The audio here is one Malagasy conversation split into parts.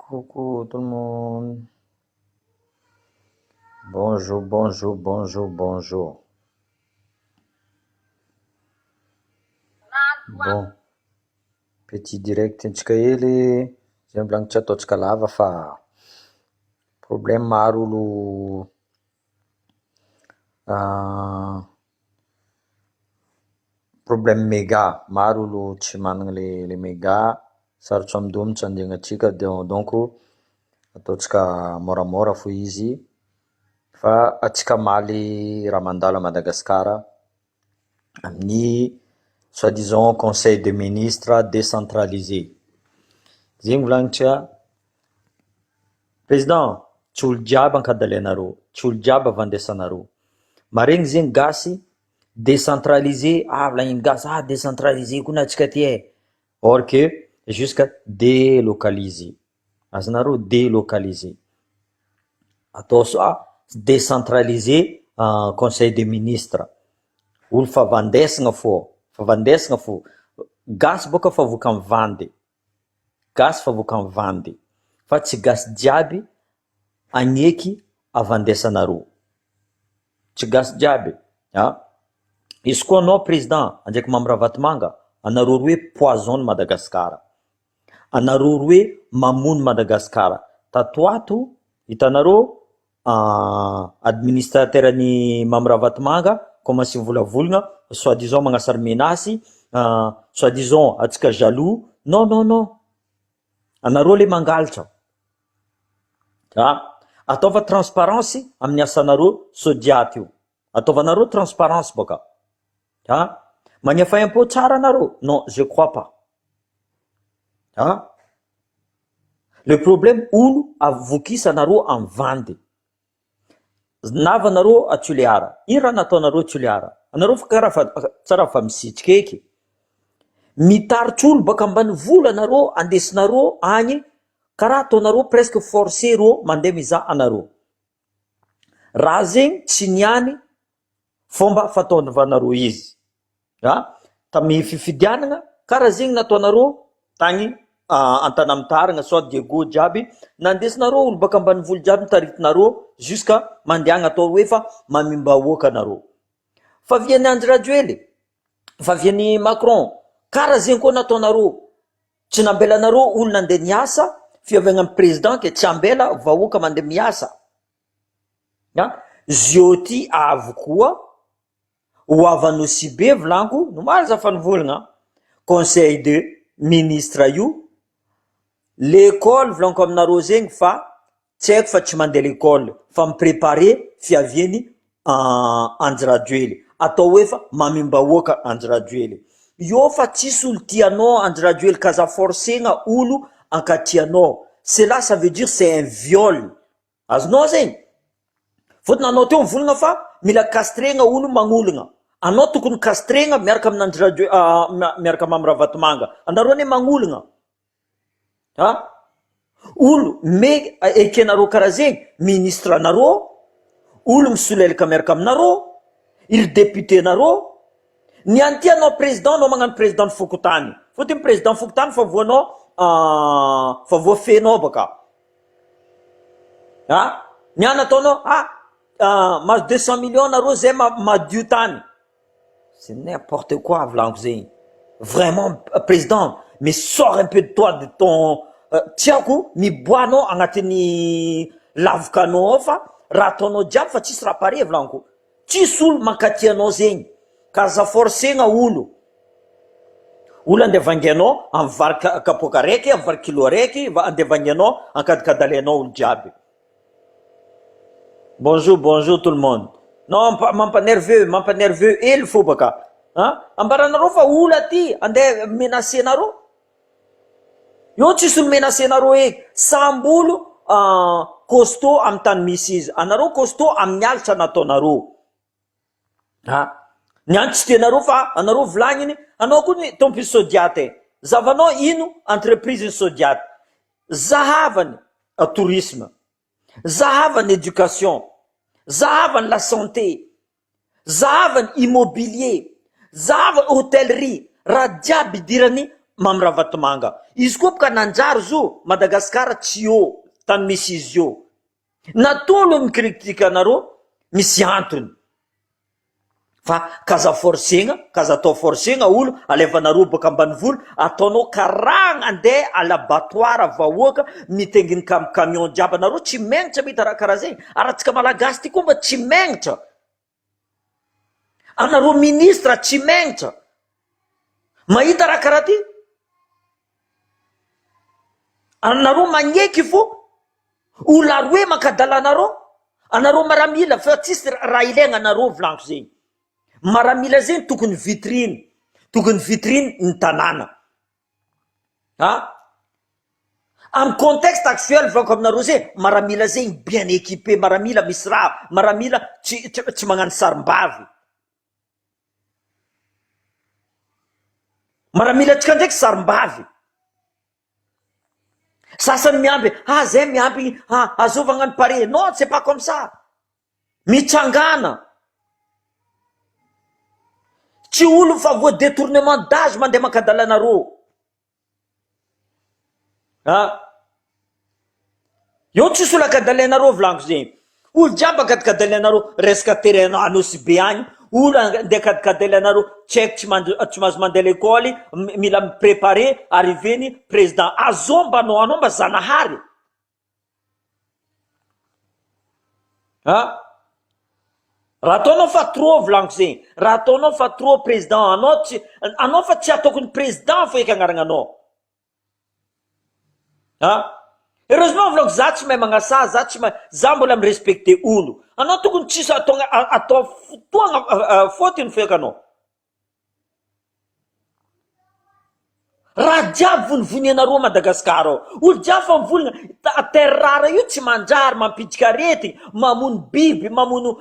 Coucou tout le monde. Bonjour, bonjour, bonjour, bonjour. Bon, petit direct antsika hely. Zay milagnitra ataotsika lava fa problème maro olo problème méga. Maro olo tsy managna le méga. Sarotro amindonitra andehanantsika donc ataotsika moramora fo izy. Fa atsika maly raha mandalo à Madagascar amin'ny soi-disant conseil des ministres décentralisé. Zegny volagnitra président, tsy olo jiaby ankadaly anareo, tsy olo jiaby avandesanareo. Maregny zegny gasy décentralisé, volagniny gasy, décentralisé koa na atsika ty or que jusqu'à délocaliser. Azonareo délocaliser. Atao soa décentraliser conseil des ministres. Olo fa vandesagna fo. Gasy boka fa voka mivandy. Gasy fa voka mivandy. Fa tsy gasy jiaby agneky avandesanareo. Tsy gasy jiaby. Izy koa anao président andraiky Mambravatomanga, anareo roe poison Madagascar. Anareo roe mamono Madagascar. Tato ato hitanareo administrateur ny Mambravatomanga commence volavolagna soi-disant magnasary menace, soi-disant atsika jaloux. Non. Anareo le mangalatra. Ataova transparence amin'ny asanareo sodiaty io. Ataovanareo transparence boka. Magnefa impôt tsara anareo? Non, je crois pas. Le problème olo avokisanareo amin'ny vandy. Navanareo a Toliara. Ino raha nataonareo Toliara? Anareo fa karaha tsara fa misitrika eky. Mitaritra olo baka ambany vola anareo andesinareo agny, karaha ataonareo presque forcé ro mandeha mizaha anareo. Raha zegny tsy niany fomba fataonareo izy. Tamin'ny fifidianana karaha zegny nataonareo tagny Antanamintaragna soit Diego jiaby nandesinareo olo baka ambany vola jiaby taritinareo jusqu'à mandiagna atao hoe fa mamimbahoaka anareo. Fa viany Andry Rajoely, fa viany Macron, karaha zegny koa nataonareo. Tsy nambelanareo olo nandeha niasa, fiavagna amin'ny président ke tsy ambela vahoaka mandeha miasa. Zio ty avy koa ho avanao si be volanko, no maro fa nivolagna conseil de ministre io. L'école volanko aminareo zegny fa tsy haiko fa tsy mandeha l'école fa miprépare fiaviany Andry Rajoely. Atao hoe fa mamimbahoaka Andry Rajoely. Io fa tsisy olo tianao Andry Rajoely kaza forcena olo ankatianao. Cela ça veut dire c'est un viol. Azonao zegny? Fotony anao teo mivolagna fa mila castrena olo magnolagna. Anao tokony castrena miaraka amin'ny Andry Rajoely, miaraka amin'ny Mambravatomanga. Anareo ne magnolagna. Olo me ekenareo karaha zegny, ministre anareo, olo misolelaka miaraka aminareo, il député nareo. Ny anty anao président, anao magnano président fokotany. Fotony président fokotany fa voanao fa voafenao baka. Ny ana ataonao mazo 200 millions nareo zay madio tany. C'est n'importe quoi volanko zegny. Vraiment président, mais sors un peu de toi de ton tiako miboanao agnatin'ny lavokanao ao fa raha ataonao jiaby fa tsisy raha pare volanko. Tsisy olo mankaty anao zegny. Kaza forcena olo. Olo andeha vangianao amin'ny vary kapoka raiky, amin'ny vary kilo raiky, andeha vangianao ankadikadalenao olo jiaby. Bonjour tout le monde. Non, mampanerveux hely fo baka. Ambaranareo fa olo aty andeha menacenareo. Io tsisy olo menacenareo eky. Sambolo costaud amin'ny tany misy izy. Anareo costaud amin'ny alitra nataonareo. Ny antitsy tenareo fa anareo volagniny, anao koa ny tompon'ny sodiaty. Zavanao ino entreprise sodiaty. Zahavany tourisme. Zahavany éducation. Zahavany la santé. Zahavany immobilier. Zahavany hôtellerie. Raha jiaby dirany mamravatomanga izy koa boka nanjary zo Madagasikara tsy eo tany misy izy eo natao aloha mikritika anareo misy antony fa kaza atao forcegna olo alevanareo boka ambanivolo ataonao karagna andeha à l'abattoir vahoaka mitenginy camion jiaby anareo tsy menitra mita raha karaha zegny aratsika malagasy ty komba tsy menitra anareo ministra tsy menitra mahita raha karaha ty anareo magneky fo olo aroe makadalanareo anareo maramila fa tsisy raha ilaigna anareo volaniko zegny maramila zegny tokony vitrine ny tanàna am contexte actuel vako aminareo zegny maramila zegny bien équipé maramila misy raha maramila tsy magnano sarim-bavy maramila tsika ndraiky sarim-bavy sasany miampy zay miampy azovanano pare non c'est pas comme ça mitsangana tsy olo fa voa détournement d'âge mandeha makadalanareo eo tsisy olo akadalanareo volaniko zegny olo jiaby akadikadalanareo resaka terrain anosy be agny olo andeha akadikadalanareo tsy haiko tsy mahazo mandeha l'école mila miprépare arriveny président azomba anao mba zanahary raha ataonao fa trop volaniko zegny raha ataonao fa trop président anao fa tsy ataoko ny président fo eky agnarananao heureusement volaniko za tsy mahay magnasa za mbola mirespecte olo anao tokony tsisy atao fotoagna fotiny fo eky anao raha jiaby vonivony anareo Madagasikara ao olo jiaby fa mivolagna terre rare io tsy manjary mampidika aretigny mamono biby mamono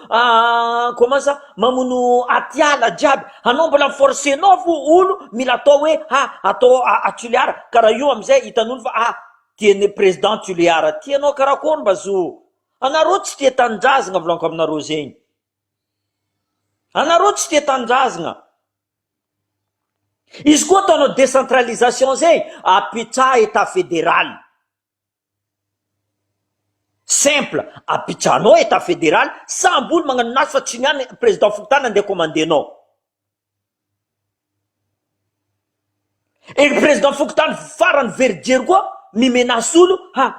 comment ça mamono atiala jiaby anao mbola forcenao fo olo mila atao hoe atao atuliara karaha io amizay hitan'olo fa tiany président tuliara tianao karakory mba zo anareo tsy tia tanindrazagna volaniko aminareo zegny anareo tsy tia tanindrazagna izy koa ataonao décentralisation zegny apitsa état fédéral simple apitsanao état fédéral samby olo magnano nazy fa tsy niany président fokotany andeha commandenao e président fokotany farany verijery koa mimenasy olo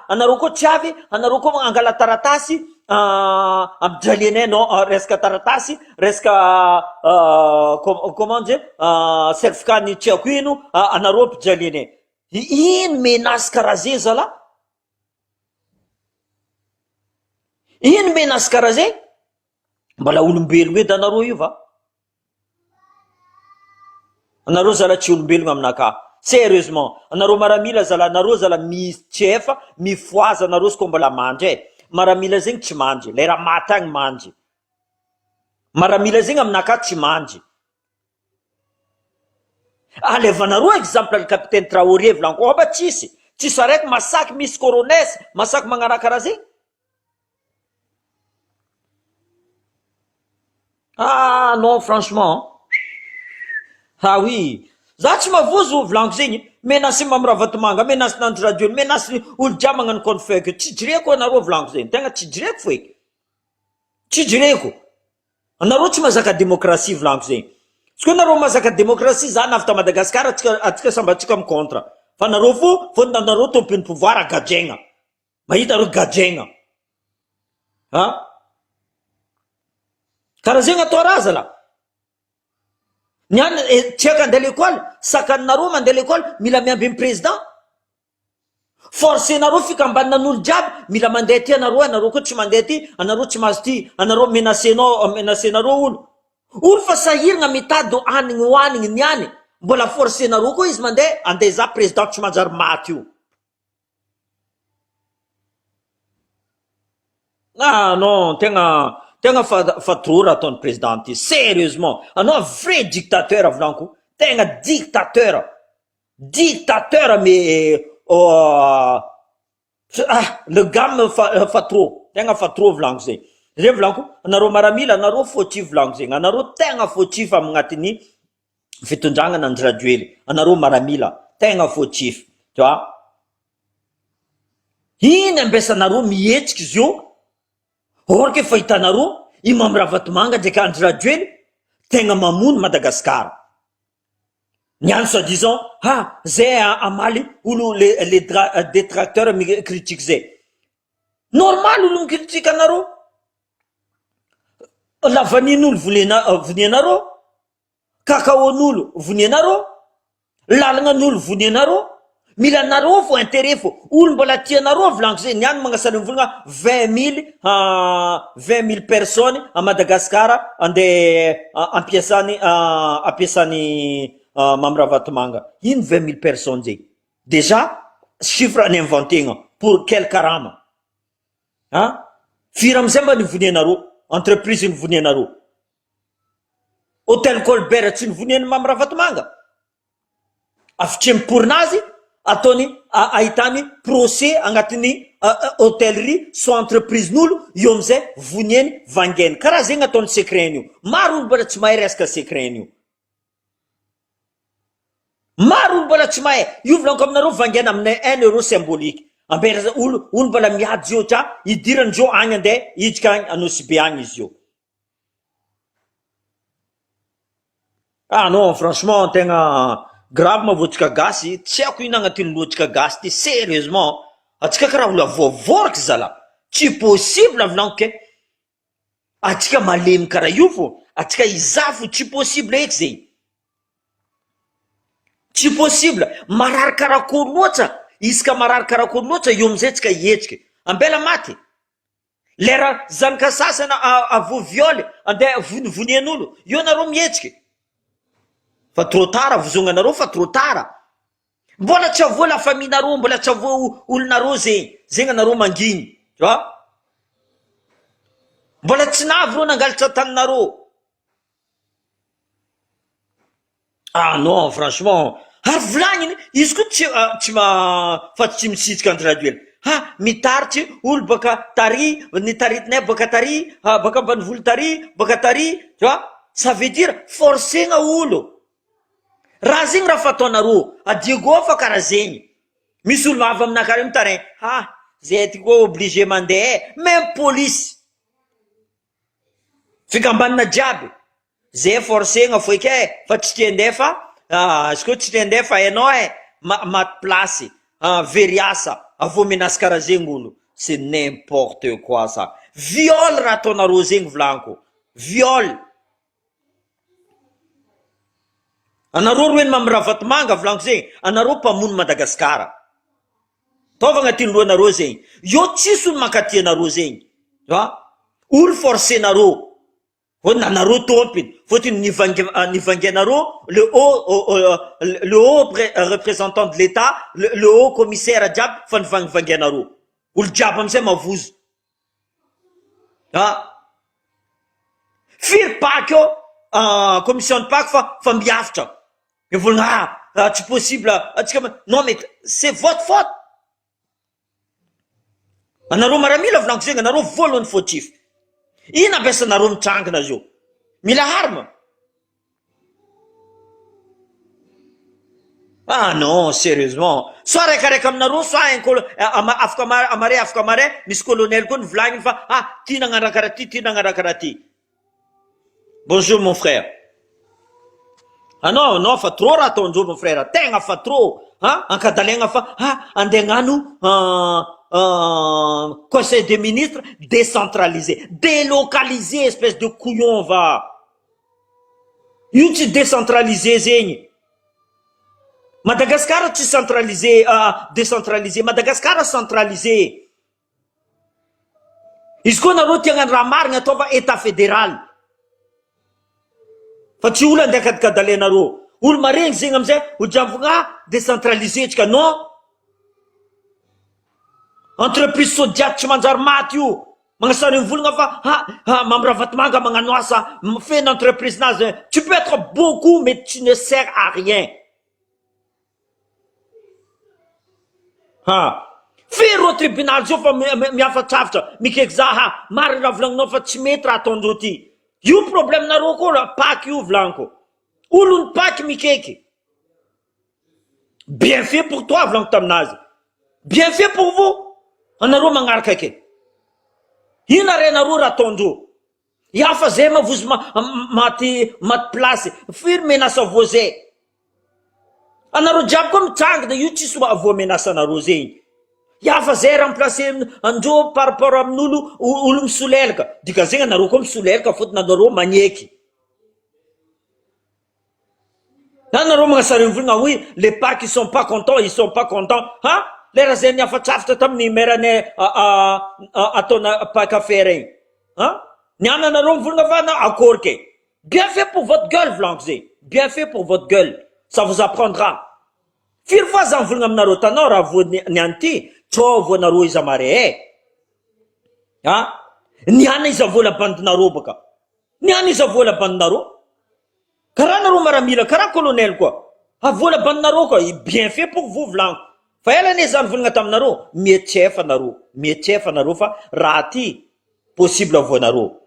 anareo koa tsy avy anareo koa angala taratasy ampijalinay non resaka taratasy resaka comment dire certificat ny tiako ino anareo ampijalinay ino menasy karaha zegny zala ino menasy karaha zegny mbola olombelogno edy anareo io va anareo zala tsy olombelogno aminaka sérieusement anareo maramila zala anareo zala mitsefa mifoaza anareo sy koa mbola mandry maramila zegny tsy mandry lera maty agny mandry maramila zegny aminaka tsy mandry alevanareo exemple le capitaine Traoré volaniko ba tsisy araiky masaky misy corones masaky magnarakaraha zegny non franchement oui za tsy mavozo volaniko zegny menasy mamravatomanga menasy nandro radio menasy olo jiaby magnano confek tsy jireko anareo volaniko zegny tegna tsy jireko fo eky tsy jireko anareo tsy mazaka démocratie volaniko zegny tsy koa anareo mazaka démocratie za navy ta Madagasikara atsika samba atsika micontra fa anareo fo nanareo tompiny pouvoir gadjegna mahita reo gadjegna karaha zegny atao raha zala niany tsy aka andeha l'école sakanareo mandeha l'école mila miamby président forcenareo fikambaninan'olo jiaby mila mandeha ty anareo koa tsy mandeha ty anareo tsy mahazo ty anareo menacenareo olo fa sahiragna mitady anigny hoanigny niany mbola forcenareo koa izy mandeha andeha za président tsy manjary maty io non tegna fa trop raha ataon'ny président ty sérieusement anao vrai dictateur volaniko tegna dictateur mais le gamme fa trop tegna fa trop volaniko zegny zay volaniko anareo maramila anareo fautif volaniko zegny anareo tegna fautif amin'agnatin'ny fitondragnana ny radio ely anareo maramila tegna fautif, tu vois. Iny ambesanareo mihetsiky izy io, or ke fahitanareo i Mamirahavatomanga ndraiky Andry Rajoely tegna mamono Madagasikara. Niany soi-disant, zay amaly olo les détracteurs critique zay. Normal olo mikritika anareo. Lavanin'olo vonianareo, kakaon'olo vonianareo, lalagnan'olo vonianareo, mila anareo fo intérêt fo. Olo mbola tianareo volaniko zay, niany magnasara volagna 20 000 personnes à Madagascar ande ampiasany Mamirahavatomanga. Ino 20 000 personnes zay? Déjà, chiffre en inventé pour quel karama? Firy amizay mba nivonianareo, entreprise nivonianareo. Hôtel Colbert tsy nivoniany Mamirahavatomanga. Afitrem-porinazy ataony ahitany procès agnatiny hôtellerie so entreprise n'olo io amizay voniany vangainy. Karaha zegny ataony secret io. Maro olo mbola tsy mahay resaka secret io. Maro olo mbola tsy mahay. Io volaniko aminareo vangaina amin'ny 1 euro symbolique. Ambera olo mbola miady zio tra idirandreo agny ande hidika agny Anosy agny izy io. Non, franchement tegna grave mavoatsika gasy. Tsy haiko ino agnatiny loatsika gasy ty sérieusement. Atsika karaha olo avoavoraky zala. Tsy possible volaniko ke. Atsika malemy karaha io fo. Atsika izafo tsy possible eky zay. Tsy possible. Marary karakory loatsa. Isaka marary karakory loatsa io amizay tsika hihetsiky. Ambela maty. Lera zanaka sasana avo viole ande vonian'olo. Io nareo mihetsiky. Fa trop tard vozognanareo fa trop tard. Mbola tsy avoa la famille nareo, mbola tsy avoa olonareo zegny. Zegny anareo manginy. Tu vois? Mbola tsy navy reo nangalatra taninareo. Non, franchement. Ary volagniny, izy koa tsy misitsika Andry Rajoely. Mitaritry olo baka tary, nitaritinay baka tary, baka ambanivolo tary, baka tary, tu vois? Ça veut dire forcegna olo. Raha zegny raha fataonareo, adiego fa karaha zegny. Misy olo avy aminakare mitare, zay ty koa obligé mandeha, même police. Fikambanana jiaby. Zay forcegna fo ke, fa tsy tiandefa, izy koa tsy tiandefa hainao maty place, veriasa, avô menasy karaha zegny olo. C'est n'importe quoi ça. Viol raha ataonareo zegny volaniko. Viol. Anareo roeny Mamirahavatomanga volaniko zegny, anareo mpamono Madagasikara. Taova agnatiny loanareo zegny. Io tsisy olo mankaty anareo zegny. Olo forcenareo. Nanareo tompiny. Fotiny nivangianareo le haut représentant de l'État, le haut commissaire jiaby fa nivangivangianareo. Olo jiaby amizay mavozo. Firy paky io, commission de paky fa miafitra. Et voilà, c'est possible. Non, mais c'est votre faute. Anareo maramila volaniko zegny, anareo voalohany fautif. Ino ampiasanareo mitrangana zio? Mila arme. Non, sérieusement. Soit raikaraika aminareo, soit afaka mare, misy colonel koa nivolagniny fa ty nagnano karaha ty, ty nagnano karaha ty. Bonjour mon frère. Non, fa trop raha ataondreo mon frère. Tegna fa trop. Ankadalaigna fa andeha hagnano conseil des ministres décentralisé. Délocalisé, espèce de couillon va. Io tsy décentralisé zegny. Madagascar tsy centralisé, décentralisé. Madagascar centralisé. Izy koa nareo tia hagnano raha marigna ataova état fédéral. Fa tsy olo andeha kadikadalenareo. Olo maregny zegny amizay, olo jiambogna décentralisé tsika. Non. Entreprise sodiaty tsy manjary maty io. Magnasara volagna fa Mamirahavatomanga magnano asa fena entreprise nazy. Tu peux être beaucoup mais tu ne sers à rien. Firy ro tribunal zio fa miafatrafatra mikaiky za mariny raha volagninao fa tsy mety raha ataondreo ty. Io problème nareo koa paky io volaniko. Olo ny paky mikaiky. Bien fait pour toi, vlang taminazy. Bien fait pour vous. Anareo magnaraka ake. Ino arenareo raha ataondreo. Iafa zay mavozy maty place. Firy menasa vo zay. Anareo jiaby koa mitsangana io tsisy vo menasa anareo zegny. Iafa zay remplacer andreo par rapport amin'olo olo misolelaka. Dika zegny anareo koa misolelaka fotony anareo magneky. Anareo magnasary mivolagna oui, les Pâques ils sont pas contents, ils sont pas contents. Hein? Lera zay niafatrafitra tamin'ny meranay ataona Pâques regny. Hein? Niana anareo mivolagna va na akory ke. Bien fait pour votre gueule, Vlankzé. Bien fait pour votre gueule. Ça vous apprendra. Firy fois za mivolagna aminareo tanao raha vo nianty, tsô vo nareo iza mare. Hein? Niana iza vola bandinareo baka. Niana iza vola bandinareo. Karaha nareo maramila, karaha colonel quoi. Avola bandinareo quoi, bien fait pour vous Vlank. Fa ela ane zany volagna taminareo, mietsefa nareo fa raha ty possible avoanareo.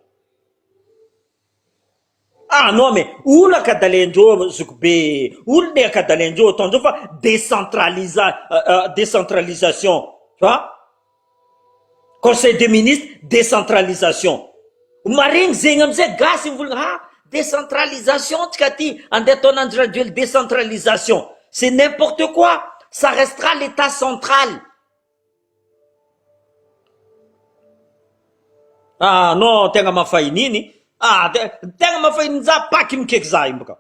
Ah non mais olo akadalendreo zokobe, olo ne akadalendreo ataondreo fa décentralisation, tu vois? Conseil des ministres, décentralisation. Maregny zegny amizay gasy mivolagna décentralisation tsika ty andeha ataonandry radio décentralisation. C'est n'importe quoi. Ça restera l'état central. Ah non, tegna mafahininy. Ah, tegna mafahininy za paky mikeky za io baka.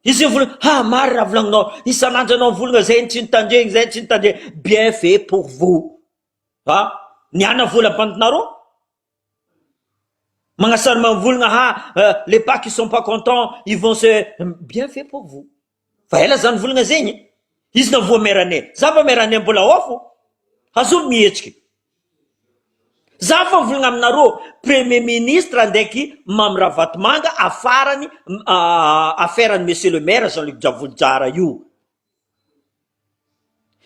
Izy volagna, mary raha volagninao, isan'andro anao volagna zay tsy nitandregny, zay tsy nitandregny. Bien fait pour vous. Ah, niana vola bandinareo? Magnasary mavolagna les Pâques qui sont pas contents, ils vont se bien fait pour vous. Fa ela zany volagna zegny. Izy na vo meranay. Za fa meranay mbola ofo. Azo mihetsiky. Za fa volagna aminareo premier ministre ndraiky Mamirahavatmanga afarany affairany monsieur le maire Jean-Luc Javolojara io.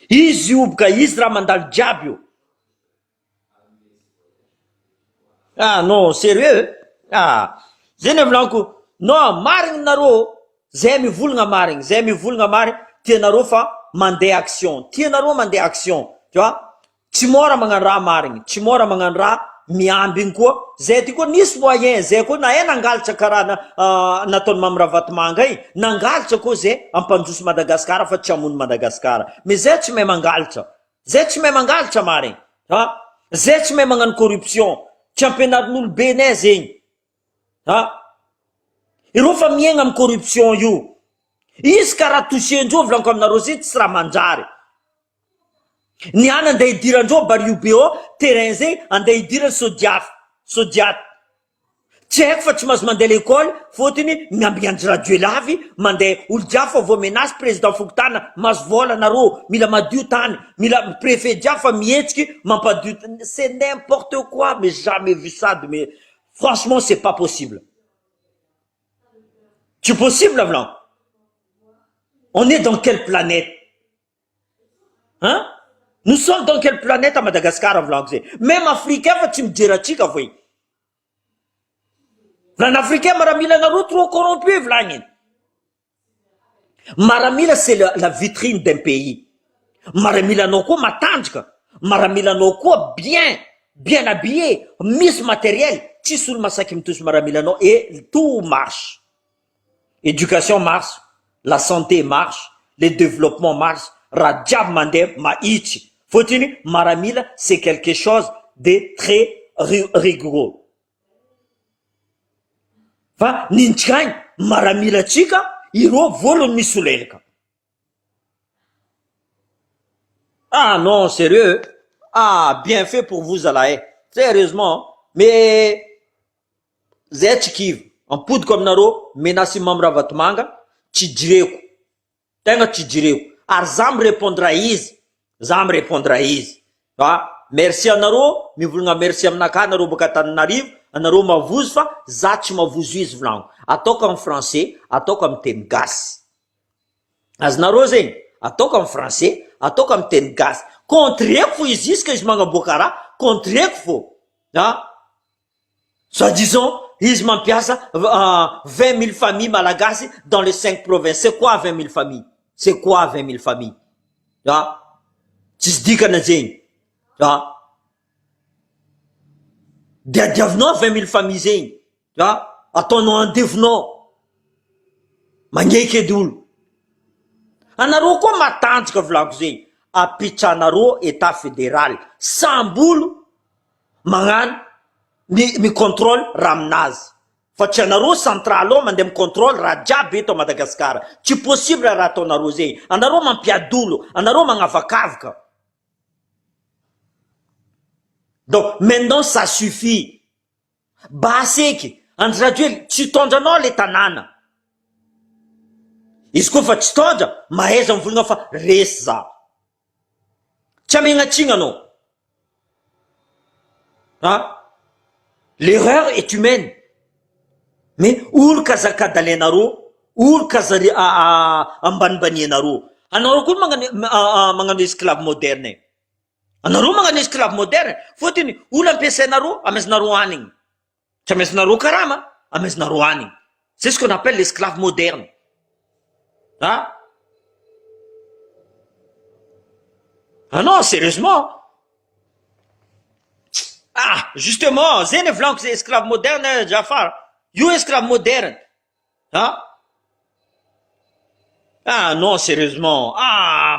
Izy io boka izy raha mandalo jiaby io. Ah non, sérieux? Ah, zay volanko. Non, marigny nareo, zay mivolagna marigny, tianareo fa mandeha action. Tianareo mandeha action, tu vois? Tsy mora magnano raha marigny, tsy mora magnano raha miambigny koa. Zay ty koa nisy moyen, zay koa na nangalatra karaha nataony Mamirahavatmanga io, nangalatra koa zay ampandroso Madagasikara fa tsy hamono Madagasikara. Mais zay tsy mahay mangalatra. Zay tsy mahay mangalatra marigny. Ha? Zay tsy mahay magnano corruption. Tsy ampenarin'olo be nay zegny. Ha? Ireo fa miaigna amin'ny corruption io. Izy karaha touchendreo volanko aminareo zay tsy raha manjary. Niana andeha idirandreo Bariobeo terrain zay andeha idirany Sodiaty. Tsy haiko fa tsy mahazo mandeha l'école fotony miambigny radio lavy mandeha olo jiaby fa vo menace président Fokotana mahazo vola nareo mila madio tany, mila préfet jiaby fa mihetsiky mampadio tany. C'est n'importe quoi, mais jamais vu ça mais franchement c'est pas possible. C'est possible là blanc. On est dans quelle planète? Hein? Nous sommes dans quelle planète à Madagascar blanc? Même africain va tu me dire tika voy. L'an africain maramila nareo trop corrompu vlagnin. Maramila c'est la vitrine d'un pays. Maramila no ko matanjaka. Maramila no ko bien habillé, mis matériel. Tisul masakim tous maramila no et tout marche. Éducation marche, la santé marche, le développement marche, Rajab Mandem Maïchi. Faut-il, Maramila, c'est quelque chose de très rigoureux. Va, Ninchkain, Maramila Chika, Iro volo misulelka. Ah non, sérieux? Ah, bien fait pour vous, Alaï. Sérieusement, mais, Zetchikiv. En poudre comme naro, menasi Mamirahavatmanga, tchidjireko. Tenga tchidjireko. Ar zam répondra izy. Ah, merci à naro, mi volagna merci aminaka naro baka Antananarivo, naro mavozo fa za tsy mavozo izy volango. Ataoko en français, ataoko amin'ny teny gasy. Azonareo zegny, ataoko amin'ny français, ataoko amin'ny teny gasy. Contreko fo izy izy ka izy magnaboaka raha, contreko fo. Ah, soi-disant, izy mampiasa 20 000 familles malagasy dans les 5 provinces. C'est quoi 20 000 familles? c'est quoi 20 000 familles? Tsy sy dikana zegny. Diadiavinao 20 000 familles zegny. Ataonao andevinao. Magneky edy olo. Anareo koa matanjaka volako zegny. Apitranareo état fédéral. Sambolo magnano mi-contrôle raha aminazy. Fa tsy anareo central ao mandeha mi-contrôle raha jiaby eto à Madagasikara. Tsy possible raha ataonareo zegny. Anareo mampiadolo, anareo magnavakavaka. Donc maintenant ça suffit. Baseky Andry Rajoelina tsy tondranao le tanàna. Izy koa fa tsy tondra mahaiza mivolagna fa resy za. Tsy amenatsina anao. L'erreur est humaine. Mais olo kazakadalenareo, olo kazari ambanimbanianareo. Anareo koa magnano esclave moderne. Anareo magnano esclave moderne. Fotony olo ampiasainareo amezanareo hanigny. Tsy amezanareo karama, amezanareo hanigny. C'est ce qu'on appelle l'esclave moderne. Ah non, sérieusement. Justement, zay ne volaniko zay esclave moderne, Jafar. Io esclave moderne. Non, sérieusement.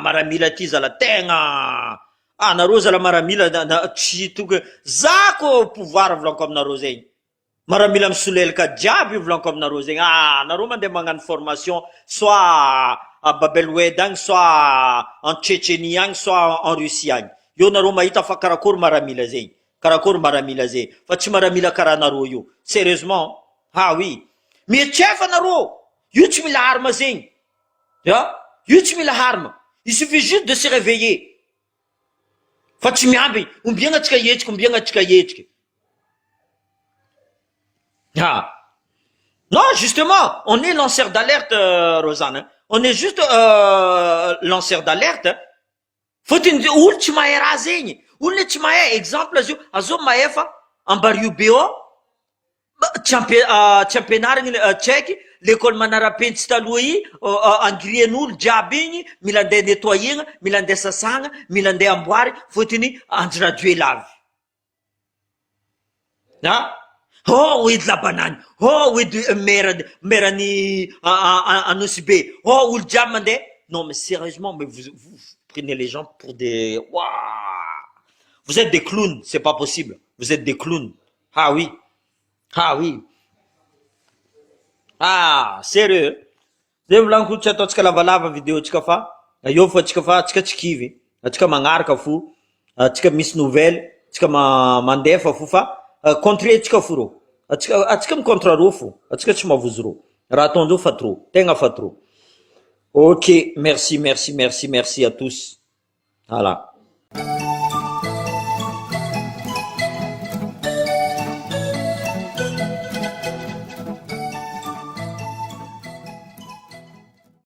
Maramila ty zalategna. Nareo zala maramila tsy tonga. Za ko pouvoir volaniko aminareo zegny. Maramila misolelaka jiaby volaniko aminareo zegny. Nareo mandeha magnano formation soit à Babelwed agny, soit en Tchétchénie agny, soit en Russie agny. Io nareo mahita fa karakory maramila zegny. Karakory maramila zegny. Fa tsy maramila karaha nareo io. Sérieusement. Oui. Mietrefa nareo. Io tsy mila arme zegny. Io tsy mila arme. Il suffit juste de se réveiller. Fa tsy miamby. Ombiagna tsika hetsika, ombiagna tsika hetsika. Non, justement, on est lanceur d'alerte, Rosanne. On est juste lanceur d'alerte. Fotony olo tsy mahay raha zegny. Olo le tsy mahay. Exemple azo mahay fa ambario be ao tsy ampianarigny tsaiky l'école manarapentsy taloha i angrian'olo jiaby igny mila andeha nettoyegna, mila andeha sasagna, mila andeha amboary. Fotony Andry Rajoelina avy. Edy labanany. Edy maire-ny Anosy be. Olo jiaby mandeha. Non mais sérieusement, mais vous prenez les gens pour des... Vous êtes des clowns, c'est pas possible. Vous êtes des clowns. Oui. Sérieux. Zay volaniko tsy ataotsika lavalava vidéo tsika fa io fa tsika tsy kivy. Tsika magnaraka fo. Tsika misy nouvelle, tsika mandefa fo fa contre tsika fo ro. Tsika mi-contre ro fo. Tsika tsy mavozo ro. Raha ataondreo fa trop. Tegna fa trop. Ok, merci à tous. Voilà.